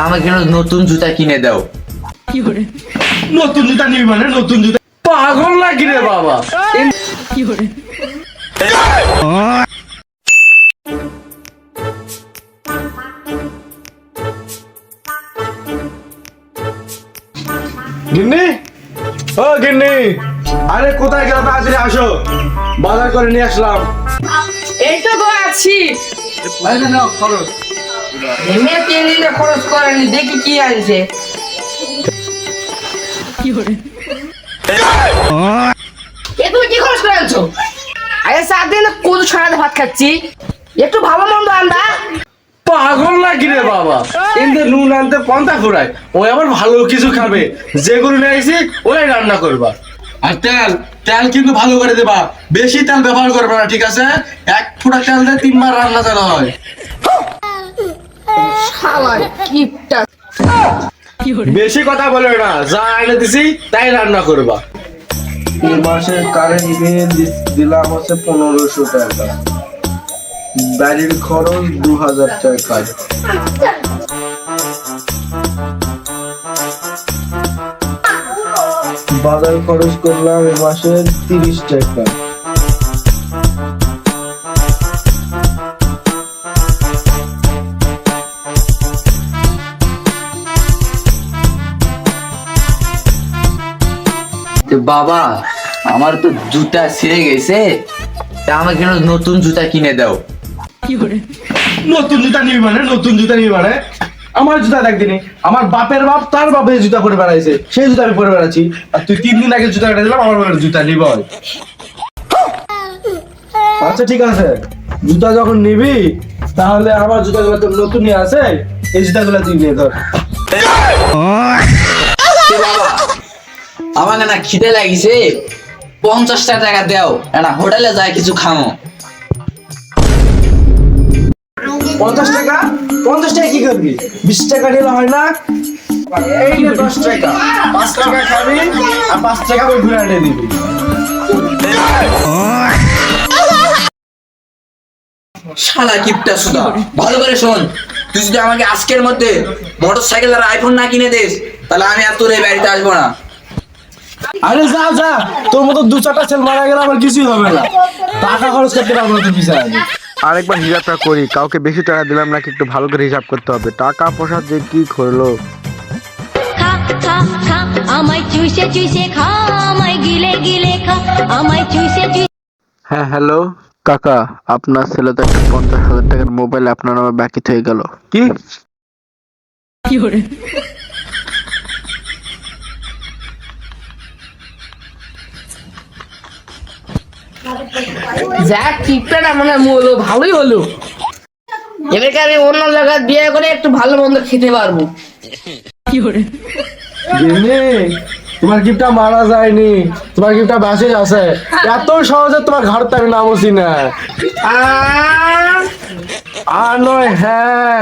আমাকে নতুন জুতা কিনে দাও। নতুন জুতা নিবি মানে নতুন জুতা? পাগল নাকি রে বাবা? গিন্নি, ও গিন্নি, আরে কোথায় গেল? তাড়াতাড়ি আসো, বাজার করে নিয়ে আসলাম। এই তো গো আছি। এমনি 3 দিনে খরচ করেনি, দেখি কি আনছে। এ তুমি কি খরচ করে আনছো? আরে 7 দিন কচু ছাড়াতে ভাত খাচ্ছি, একটু ভালো মন্দ আনবা। পাগল নাকি রে বাবা? এতে নুন আনতে পন্থা ঘুরায়, ওই আবার ভালো কিছু খাবে, যেগুলো নিয়ে আসি ওই রান্না করবা। আর তেল তেল কিন্তু ভালো করে দেবা, বেশি তেল ব্যবহার করবে না, ঠিক আছে? 1 ফুটা তেল দিয়ে 3 বার রান্না করা হয়। শালা কিপটা। বেশি কথা বলে না, যা এনে দিছি তাই রান্না করবা। এই মাসে কারেন্ট বিল দিলাম হচ্ছে 1500 টাকা, বাড়ির খরচ 2000 টাকা, বাজার খরচ করলাম এই মাসে 30 টাকা। বাবা, আমার তো জুতা ছিঁড়ে গেছে, তা আমাকে নতুন জুতা কিনে দাও। নতুন জুতা নিবি মানে নতুন জুতা নিবি মানে? আমার জুতা দেখ দিনি, আমার বাপের বাপ তার বাপের জুতা পরে বেড়াইছে, সেই জুতা আমি পরে বেড়াচ্ছি, আর তুই 3 দিন আগে জুতা কেটে দিলাম, আমার বাবার জুতা নিব। আচ্ছা ঠিক আছে, জুতা যখন নিবি তাহলে আমার জুতাগুলো তো নতুন নিয়ে আছে, এই জুতাগুলো তুই নিয়ে ধর। বাবা, আমাকে না খিদে লাগিছে, 50টা টাকা দাও, না হোটেলে যাই কিছু খামো। 50 টাকা? 50 টাকা কি করবি? 20 টাকা নিলে হয় না? এই নে 10 টাকা, 5 টাকা খাবি আর 5 টাকা ওই ঘুরে আনিয়ে দিবি। শালা কিপটা সুদা, ভালো করে শোন, তুই যদি আমাকে আজকের মধ্যে মোটরসাইকেল আর আইফোন না কিনে দিস, তাহলে আমি আর তোর এই বাড়িতে আসবো না। আরে যা যা, তোর মতো 2-4টা ছেলে মারা গেলে আমার কিছুই হবে না, টাকা খরচ করতে পারবো না তোর পিছনে। আরেকবার হিসাবটা করি, কাউকে বেশি টাকা দিলাম নাকি একটু ভালো করে হিসাব করতে হবে। টাকা পয়সা যে কি করলো। খা খা খা আমায় চুষে চুষে খা, আমায় গিলে গিলে খা, আমায় চুষে চুষে। হ্যাঁ হ্যালো কাকা, আপনার ছেলে তো একটা 50,000 টাকার মোবাইল আপনার নামে বাকি হয়ে গেল। কি? যা কিপটাটা মানে হলো, ভালোই হলো। এবারে আমি অন্য জায়গায় বিয়ে করে একটু ভালো মন্দ খেতে পারবো। গিন্নি, তোমার গিফটটা মারা যায়নি, তোমার গিফটটা বাসে আছে, এত সহজে তোমার ঘর থেকে নামছি না। আর নয় হ্যাঁ।